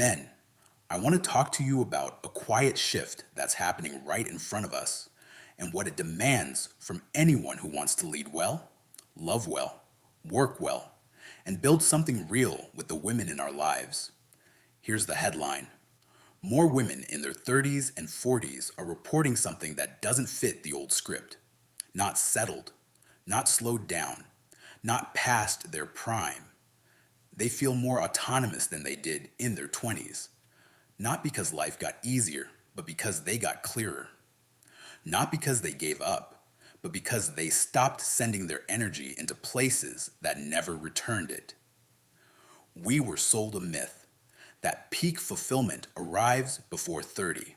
Men, I want to talk to you about a quiet shift that's happening right in front of us and what it demands from anyone who wants to lead well, love well, work well, and build something real with the women in our lives. Here's the headline. More women in their 30s and 40s are reporting something that doesn't fit the old script. Not settled, not slowed down, not past their prime. They feel more autonomous than they did in their 20s. Not because life got easier, but because they got clearer. Not because they gave up, but because they stopped sending their energy into places that never returned it. We were sold a myth that peak fulfillment arrives before 30,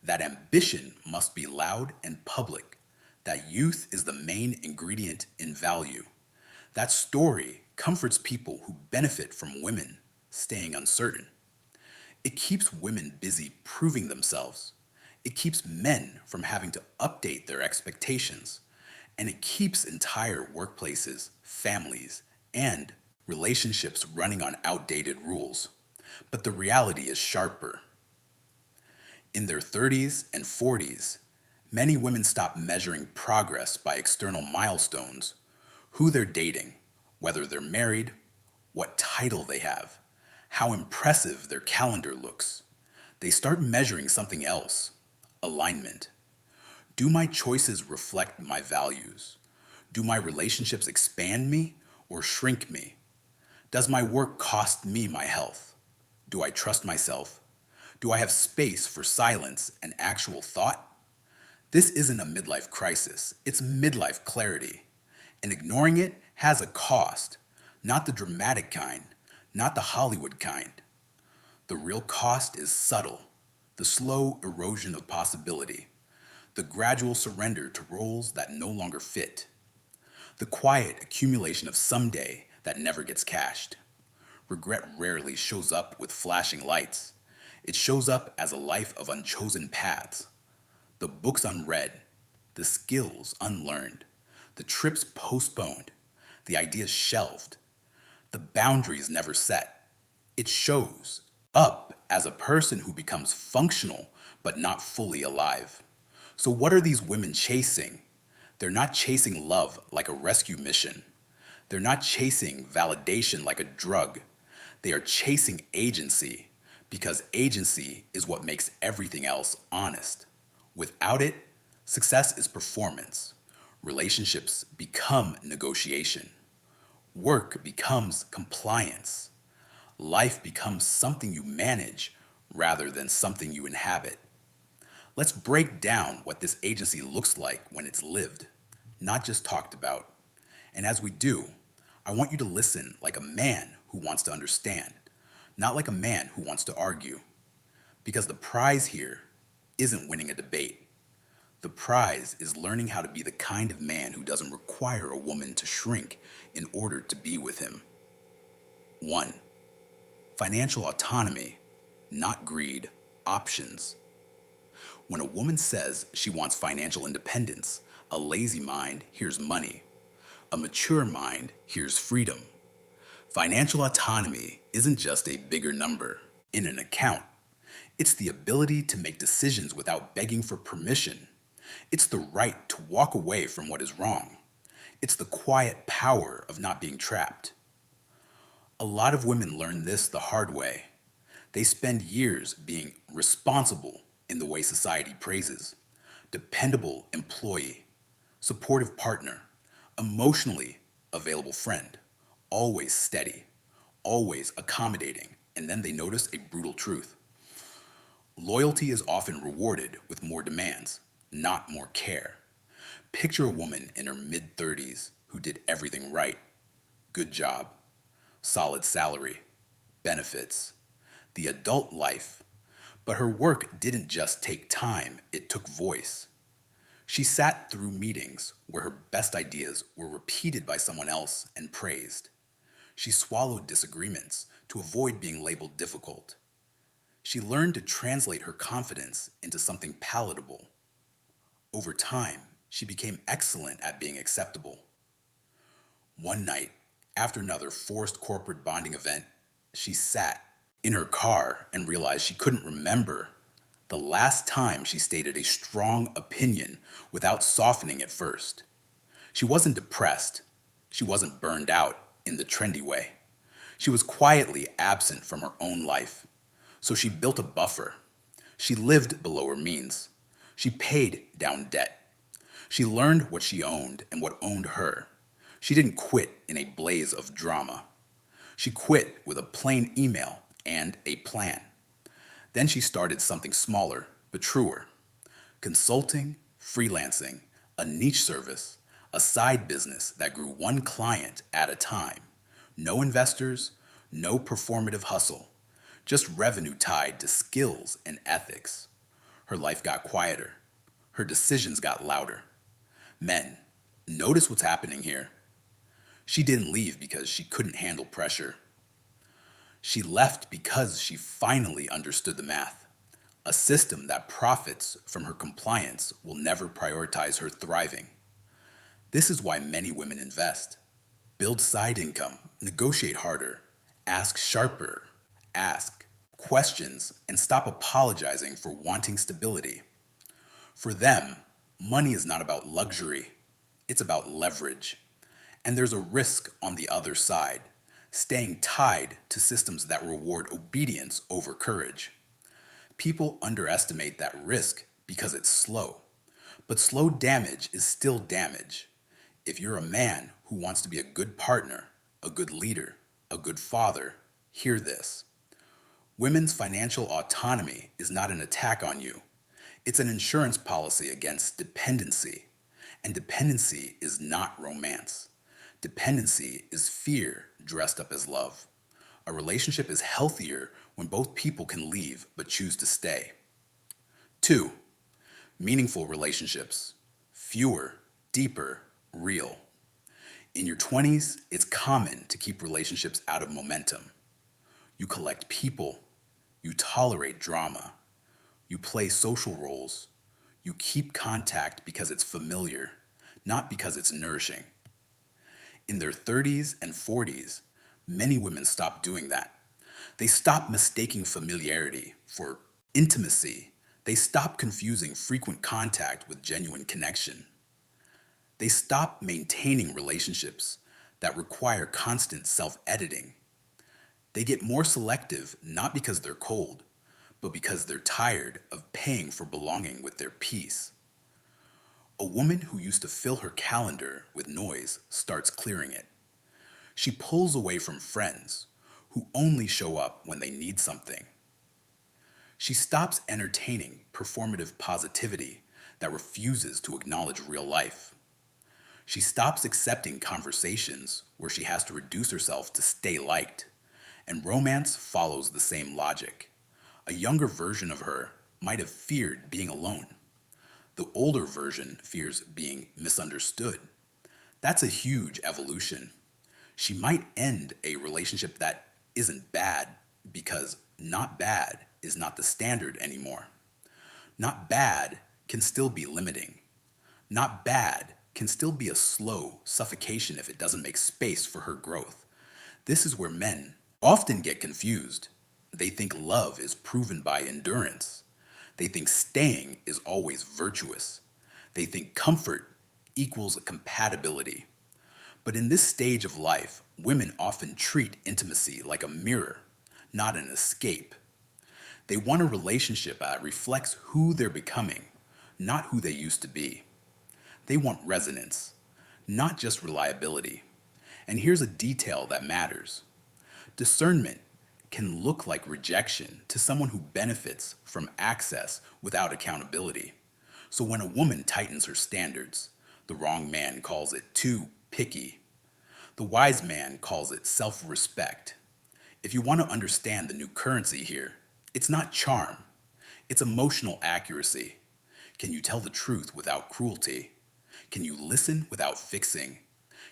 that ambition must be loud and public, that youth is the main ingredient in value. That story comforts people who benefit from women staying uncertain. It keeps women busy proving themselves. It keeps men from having to update their expectations. And it keeps entire workplaces, families, and relationships running on outdated rules. But the reality is sharper. In their 30s and 40s, many women stop measuring progress by external milestones, who they're dating, whether they're married, what title they have, how impressive their calendar looks. They start measuring something else, alignment. Do my choices reflect my values? Do my relationships expand me or shrink me? Does my work cost me my health? Do I trust myself? Do I have space for silence and actual thought? This isn't a midlife crisis, it's midlife clarity. And ignoring it has a cost, not the dramatic kind, not the Hollywood kind. The real cost is subtle, the slow erosion of possibility, the gradual surrender to roles that no longer fit, the quiet accumulation of someday that never gets cashed. Regret rarely shows up with flashing lights. It shows up as a life of unchosen paths, the books unread, the skills unlearned, the trips postponed, the ideas shelved, the boundaries never set. It shows up as a person who becomes functional but not fully alive. So, what are these women chasing? They're not chasing love like a rescue mission. They're not chasing validation like a drug. They are chasing agency because agency is what makes everything else honest. Without it, success is performance. Relationships become negotiation. Work becomes compliance. Life becomes something you manage rather than something you inhabit. Let's break down what this agency looks like when it's lived, not just talked about. And as we do, I want you to listen like a man who wants to understand, not like a man who wants to argue. Because the prize here isn't winning a debate. The prize is learning how to be the kind of man who doesn't require a woman to shrink in order to be with him. 1. Financial autonomy, not greed, options. When a woman says she wants financial independence, a lazy mind hears money. A mature mind hears freedom. Financial autonomy isn't just a bigger number in an account. It's the ability to make decisions without begging for permission. It's the right to walk away from what is wrong. It's the quiet power of not being trapped. A lot of women learn this the hard way. They spend years being responsible in the way society praises. Dependable employee, supportive partner, emotionally available friend, always steady, always accommodating, and then they notice a brutal truth. Loyalty is often rewarded with more demands, not more care. Picture a woman in her mid 30s who did everything right. Good job, solid salary, benefits, the adult life. But her work didn't just take time, it took voice. She sat through meetings where her best ideas were repeated by someone else and praised. She swallowed disagreements to avoid being labeled difficult. She learned to translate her confidence into something palatable. Over time, she became excellent at being acceptable. One night, after another forced corporate bonding event, she sat, in her car and realized she couldn't remember the last time she stated a strong opinion without softening at first. She wasn't depressed. She wasn't burned out in the trendy way. She was quietly absent from her own life. So she built a buffer. She lived below her means. She paid down debt. She learned what she owned and what owned her. She didn't quit in a blaze of drama. She quit with a plain email and a plan. Then she started something smaller but truer: consulting, freelancing, a niche service, a side business that grew one client at a time. No investors, no performative hustle, just revenue tied to skills and ethics. Her life got quieter. Her decisions got louder. Men, notice what's happening here. She didn't leave because she couldn't handle pressure. She left because she finally understood the math. A system that profits from her compliance will never prioritize her thriving. This is why many women invest. Build side income, negotiate harder, ask sharper, ask questions, and stop apologizing for wanting stability. For them, money is not about luxury, it's about leverage. And there's a risk on the other side: staying tied to systems that reward obedience over courage. People underestimate that risk because it's slow. But slow damage is still damage. If you're a man who wants to be a good partner, a good leader, a good father, hear this. Women's financial autonomy is not an attack on you. It's an insurance policy against dependency. And dependency is not romance. Dependency is fear dressed up as love. A relationship is healthier when both people can leave but choose to stay. 2. Meaningful relationships. Fewer, deeper, real. In your 20s, it's common to keep relationships out of momentum. You collect people. You tolerate drama. You play social roles. You keep contact because it's familiar, not because it's nourishing. In their 30s and 40s, many women stop doing that. They stop mistaking familiarity for intimacy. They stop confusing frequent contact with genuine connection. They stop maintaining relationships that require constant self-editing. They get more selective not because they're cold, but because they're tired of paying for belonging with their peace. A woman who used to fill her calendar with noise starts clearing it. She pulls away from friends who only show up when they need something. She stops entertaining performative positivity that refuses to acknowledge real life. She stops accepting conversations where she has to reduce herself to stay liked. And romance follows the same logic. A younger version of her might have feared being alone. The older version fears being misunderstood. That's a huge evolution. She might end a relationship that isn't bad because not bad is not the standard anymore. Not bad can still be limiting. Not bad can still be a slow suffocation if it doesn't make space for her growth. This is where men often get confused. They think love is proven by endurance. They think staying is always virtuous. They think comfort equals compatibility. But in this stage of life, women often treat intimacy like a mirror, not an escape. They want a relationship that reflects who they're becoming, not who they used to be. They want resonance, not just reliability. And here's a detail that matters. Discernment can look like rejection to someone who benefits from access without accountability. So when a woman tightens her standards, the wrong man calls it too picky. The wise man calls it self-respect. If you want to understand the new currency here, it's not charm, it's emotional accuracy. Can you tell the truth without cruelty? Can you listen without fixing?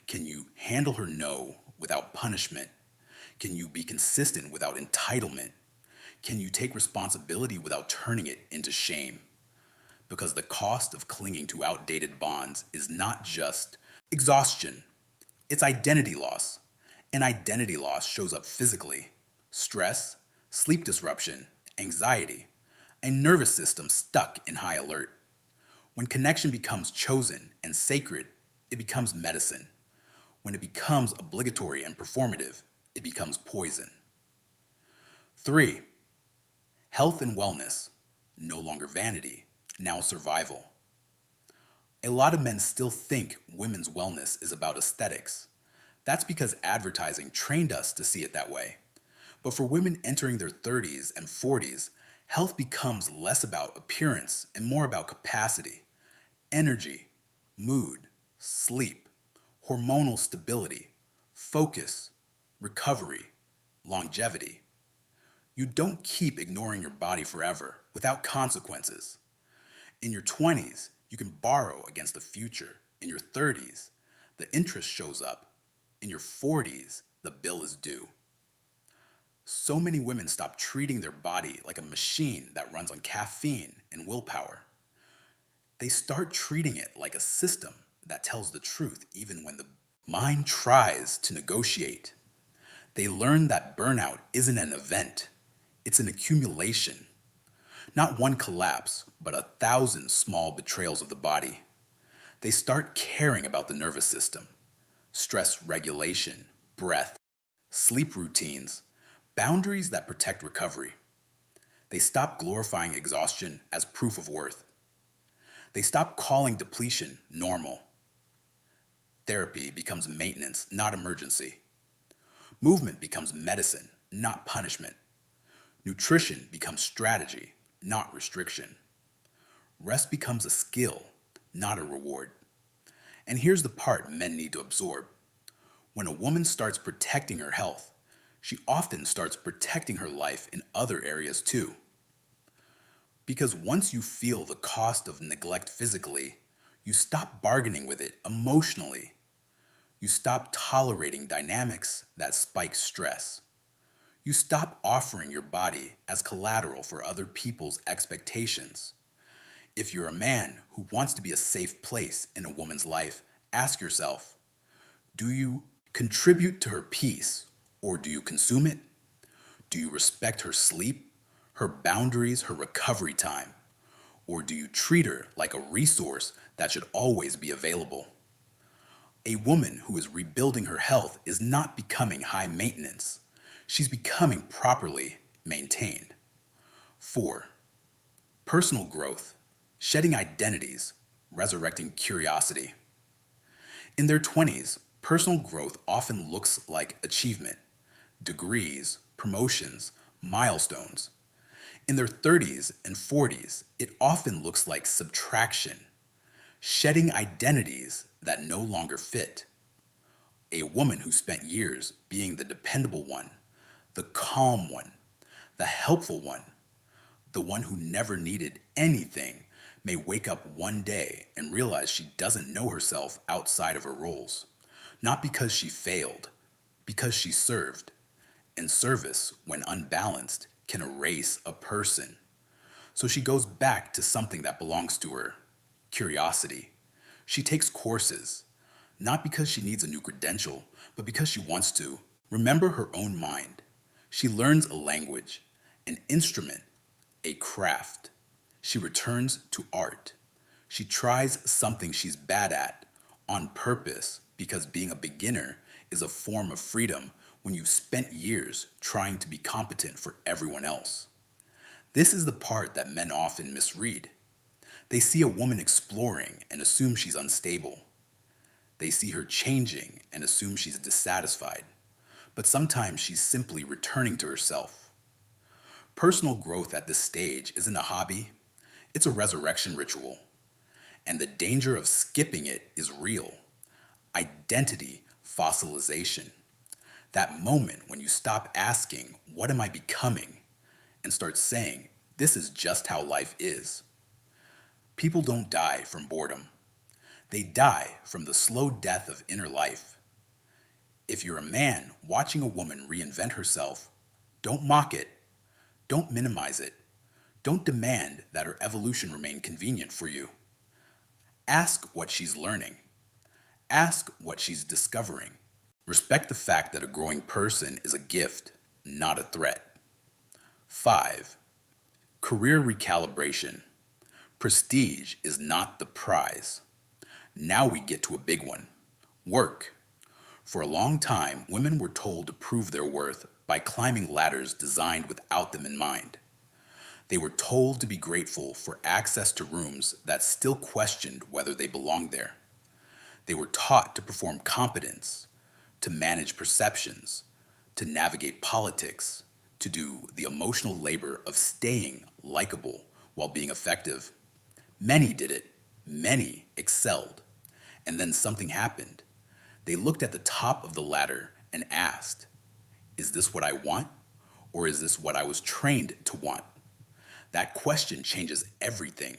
Can you handle her no without punishment? Can you be consistent without entitlement? Can you take responsibility without turning it into shame? Because the cost of clinging to outdated bonds is not just exhaustion, it's identity loss. And identity loss shows up physically: stress, sleep disruption, anxiety, a nervous system stuck in high alert. When connection becomes chosen and sacred, it becomes medicine. When it becomes obligatory and performative, it becomes poison. 3. Health and wellness, no longer vanity, now survival. A lot of men still think women's wellness is about aesthetics. That's because advertising trained us to see it that way. But for women entering their 30s and 40s, health becomes less about appearance and more about capacity, energy, mood, sleep, hormonal stability, focus, recovery, longevity. You don't keep ignoring your body forever without consequences. In your 20s, you can borrow against the future. In your 30s, the interest shows up. In your 40s, the bill is due. So many women stop treating their body like a machine that runs on caffeine and willpower. They start treating it like a system that tells the truth even when the mind tries to negotiate. They learn that burnout isn't an event, it's an accumulation. Not one collapse, but 1,000 small betrayals of the body. They start caring about the nervous system, stress regulation, breath, sleep routines, boundaries that protect recovery. They stop glorifying exhaustion as proof of worth. They stop calling depletion normal. Therapy becomes maintenance, not emergency. Movement becomes medicine, not punishment. Nutrition becomes strategy, not restriction. Rest becomes a skill, not a reward. And here's the part men need to absorb. When a woman starts protecting her health, she often starts protecting her life in other areas too. Because once you feel the cost of neglect physically, you stop bargaining with it emotionally. You stop tolerating dynamics that spike stress. You stop offering your body as collateral for other people's expectations. If you're a man who wants to be a safe place in a woman's life, ask yourself, do you contribute to her peace or do you consume it? Do you respect her sleep, her boundaries, her recovery time? Or do you treat her like a resource that should always be available? A woman who is rebuilding her health is not becoming high maintenance. She's becoming properly maintained. 4. Personal growth, shedding identities, resurrecting curiosity. In their 20s, personal growth often looks like achievement, degrees, promotions, milestones. In their 30s and 40s, it often looks like subtraction, shedding identities that no longer fit. A woman who spent years being the dependable one, the calm one, the helpful one, the one who never needed anything, may wake up one day and realize she doesn't know herself outside of her roles. Not because she failed, because she served. And service, when unbalanced, can erase a person. So she goes back to something that belongs to her, curiosity. She takes courses, not because she needs a new credential, but because she wants to. Remember her own mind. She learns a language, an instrument, a craft. She returns to art. She tries something she's bad at on purpose because being a beginner is a form of freedom when you've spent years trying to be competent for everyone else. This is the part that men often misread. They see a woman exploring and assume she's unstable. They see her changing and assume she's dissatisfied. But sometimes she's simply returning to herself. Personal growth at this stage isn't a hobby, it's a resurrection ritual. And the danger of skipping it is real. Identity fossilization. That moment when you stop asking, what am I becoming? And start saying, this is just how life is. People don't die from boredom. They die from the slow death of inner life. If you're a man watching a woman reinvent herself, don't mock it. Don't minimize it. Don't demand that her evolution remain convenient for you. Ask what she's learning. Ask what she's discovering. Respect the fact that a growing person is a gift, not a threat. 5. Career recalibration. Prestige is not the prize. Now we get to a big one. Work. For a long time, women were told to prove their worth by climbing ladders designed without them in mind. They were told to be grateful for access to rooms that still questioned whether they belonged there. They were taught to perform competence, to manage perceptions, to navigate politics, to do the emotional labor of staying likable while being effective. Many did it, many excelled. And then something happened. They looked at the top of the ladder and asked, is this what I want? Or is this what I was trained to want? That question changes everything.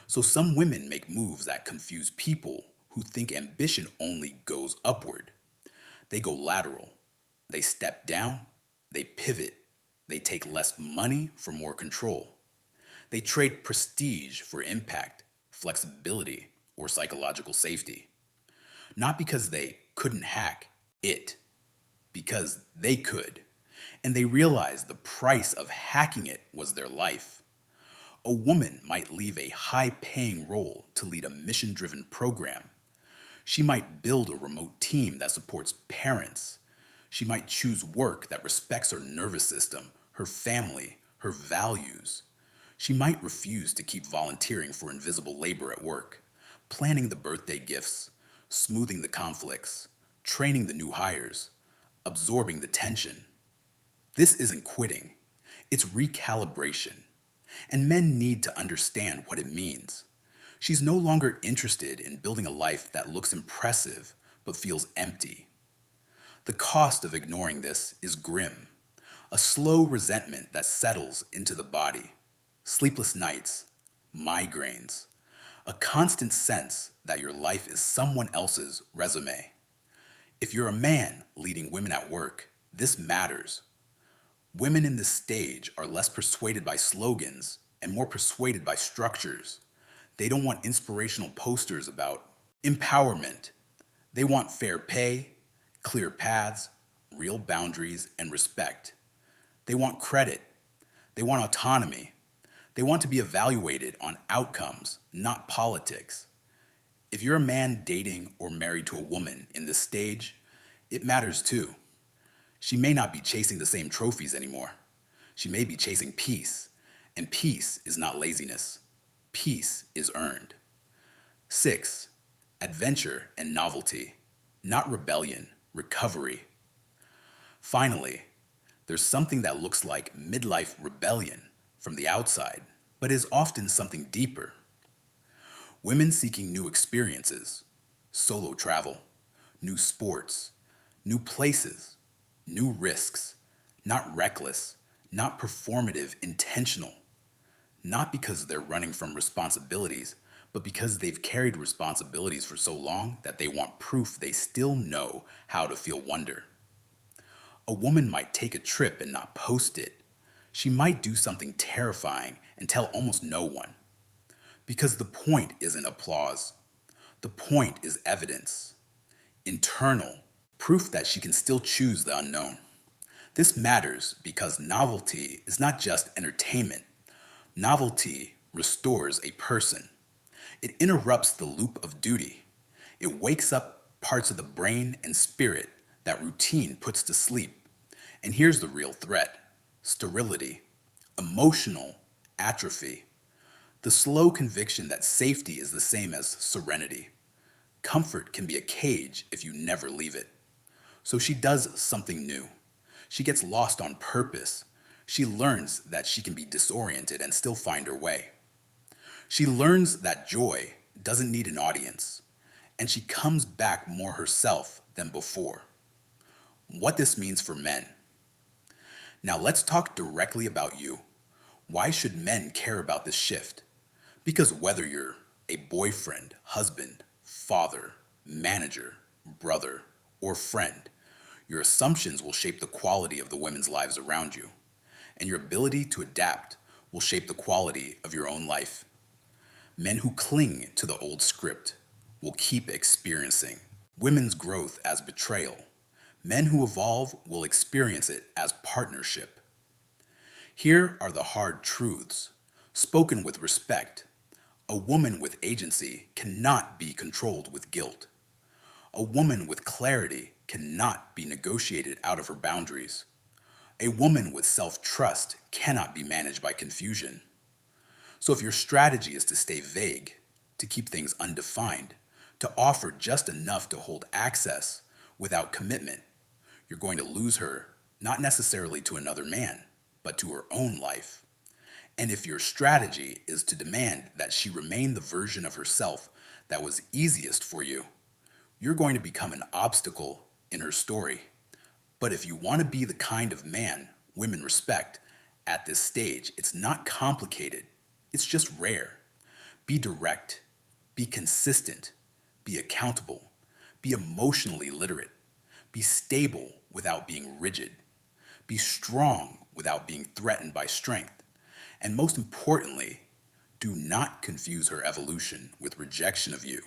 So some women make moves that confuse people who think ambition only goes upward. They go lateral. They step down. They pivot. They take less money for more control. They trade prestige for impact, flexibility, or psychological safety. Not because they couldn't hack it, because they could. And they realized the price of hacking it was their life. A woman might leave a high-paying role to lead a mission-driven program. She might build a remote team that supports parents. She might choose work that respects her nervous system, her family, her values. She might refuse to keep volunteering for invisible labor at work, planning the birthday gifts, smoothing the conflicts, training the new hires, absorbing the tension. This isn't quitting. It's recalibration. And men need to understand what it means. She's no longer interested in building a life that looks impressive but feels empty. The cost of ignoring this is grim. A slow resentment that settles into the body. Sleepless nights, migraines, a constant sense that your life is someone else's resume. If you're a man leading women at work, this matters. Women in this stage are less persuaded by slogans and more persuaded by structures. They don't want inspirational posters about empowerment. They want fair pay, clear paths, real boundaries, and respect. They want credit. They want autonomy. They want to be evaluated on outcomes, not politics. If you're a man dating or married to a woman in this stage, it matters too. She may not be chasing the same trophies anymore. She may be chasing peace, and peace is not laziness. Peace is earned. 6. Adventure and novelty, not rebellion, recovery. Finally, there's something that looks like midlife rebellion from the outside, but is often something deeper. Women seeking new experiences, solo travel, new sports, new places, new risks, not reckless, not performative, intentional. Not because they're running from responsibilities, but because they've carried responsibilities for so long that they want proof they still know how to feel wonder. A woman might take a trip and not post it. She might do something terrifying and tell almost no one. Because the point isn't applause. The point is evidence. Internal. Proof that she can still choose the unknown. This matters because novelty is not just entertainment. Novelty restores a person. It interrupts the loop of duty. It wakes up parts of the brain and spirit that routine puts to sleep. And here's the real threat: sterility, emotional atrophy, the slow conviction that safety is the same as serenity. Comfort can be a cage if you never leave it. So she does something new. She gets lost on purpose. She learns that she can be disoriented and still find her way. She learns that joy doesn't need an audience, and she comes back more herself than before. What this means for men. Now let's talk directly about you. Why should men care about this shift? Because whether you're a boyfriend, husband, father, manager, brother, or friend, your assumptions will shape the quality of the women's lives around you, and your ability to adapt will shape the quality of your own life. Men who cling to the old script will keep experiencing women's growth as betrayal. Men who evolve will experience it as partnership. Here are the hard truths, spoken with respect. A woman with agency cannot be controlled with guilt. A woman with clarity cannot be negotiated out of her boundaries. A woman with self-trust cannot be managed by confusion. So if your strategy is to stay vague, to keep things undefined, to offer just enough to hold access without commitment, you're going to lose her, not necessarily to another man, but to her own life. And if your strategy is to demand that she remain the version of herself that was easiest for you, you're going to become an obstacle in her story. But if you want to be the kind of man women respect at this stage, it's not complicated. It's just rare. Be direct. Be consistent. Be accountable. Be emotionally literate. Be stable without being rigid. Be strong without being threatened by strength. And most importantly, do not confuse her evolution with rejection of you.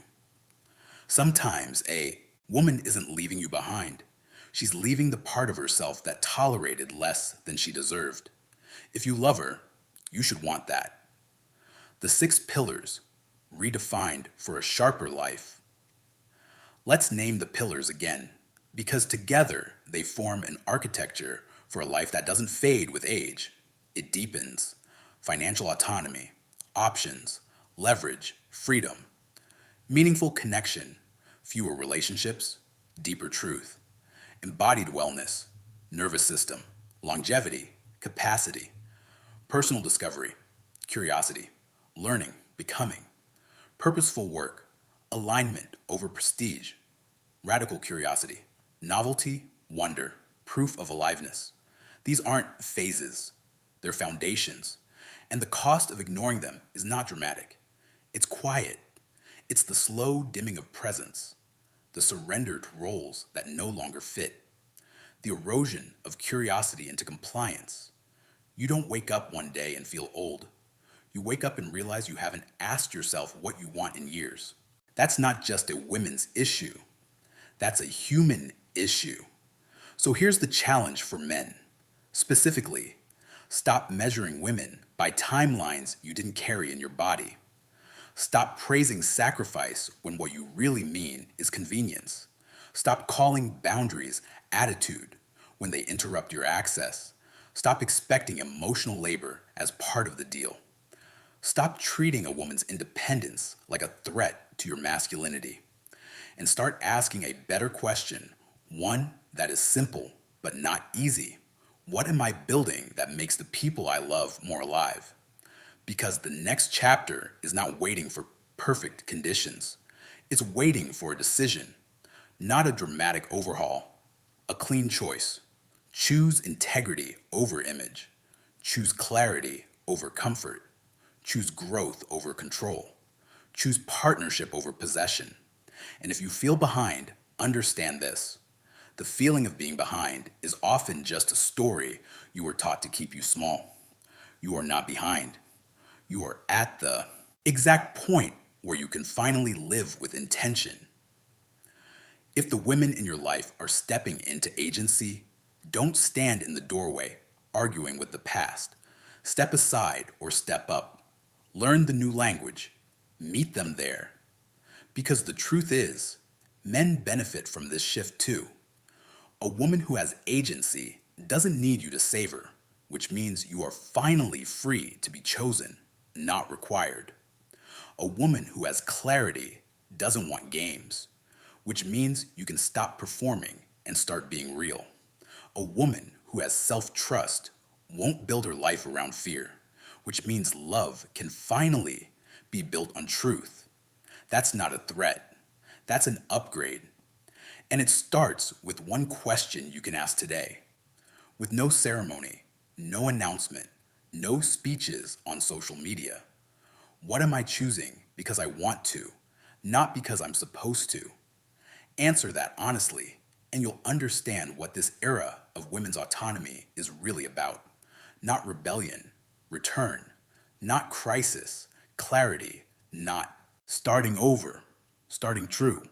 Sometimes a woman isn't leaving you behind. She's leaving the part of herself that tolerated less than she deserved. If you love her, you should want that. The 6 pillars, redefined for a sharper life. Let's name the pillars again, because together they form an architecture for a life that doesn't fade with age. It deepens. Financial autonomy, options, leverage, freedom, meaningful connection, fewer relationships, deeper truth, embodied wellness, nervous system, longevity, capacity, personal discovery, curiosity, learning, becoming, purposeful work, alignment over prestige, radical curiosity, novelty, wonder, proof of aliveness. These aren't phases, they're foundations. And the cost of ignoring them is not dramatic. It's quiet. It's the slow dimming of presence, the surrender to roles that no longer fit, the erosion of curiosity into compliance. You don't wake up one day and feel old. You wake up and realize you haven't asked yourself what you want in years. That's not just a women's issue. That's a human issue. So here's the challenge for men. Specifically, stop measuring women by timelines you didn't carry in your body. Stop praising sacrifice when what you really mean is convenience. Stop calling boundaries attitude when they interrupt your access. Stop expecting emotional labor as part of the deal. Stop treating a woman's independence like a threat to your masculinity. And start asking a better question, one that is simple but not easy. What am I building that makes the people I love more alive? Because the next chapter is not waiting for perfect conditions. It's waiting for a decision, not a dramatic overhaul, a clean choice. Choose integrity over image. Choose clarity over comfort. Choose growth over control. Choose partnership over possession. And if you feel behind, understand this. The feeling of being behind is often just a story you were taught to keep you small. You are not behind. You are at the exact point where you can finally live with intention. If the women in your life are stepping into agency, don't stand in the doorway arguing with the past. Step aside or step up. Learn the new language. Meet them there. Because the truth is, men benefit from this shift too. A woman who has agency doesn't need you to save her, which means you are finally free to be chosen, not required. A woman who has clarity doesn't want games, which means you can stop performing and start being real. A woman who has self-trust won't build her life around fear, which means love can finally be built on truth. That's not a threat. That's an upgrade. And it starts with one question you can ask today. With no ceremony, no announcement, no speeches on social media. What am I choosing because I want to, not because I'm supposed to? Answer that honestly, and you'll understand what this era of women's autonomy is really about. Not rebellion, return, not crisis, clarity, not starting over, starting true.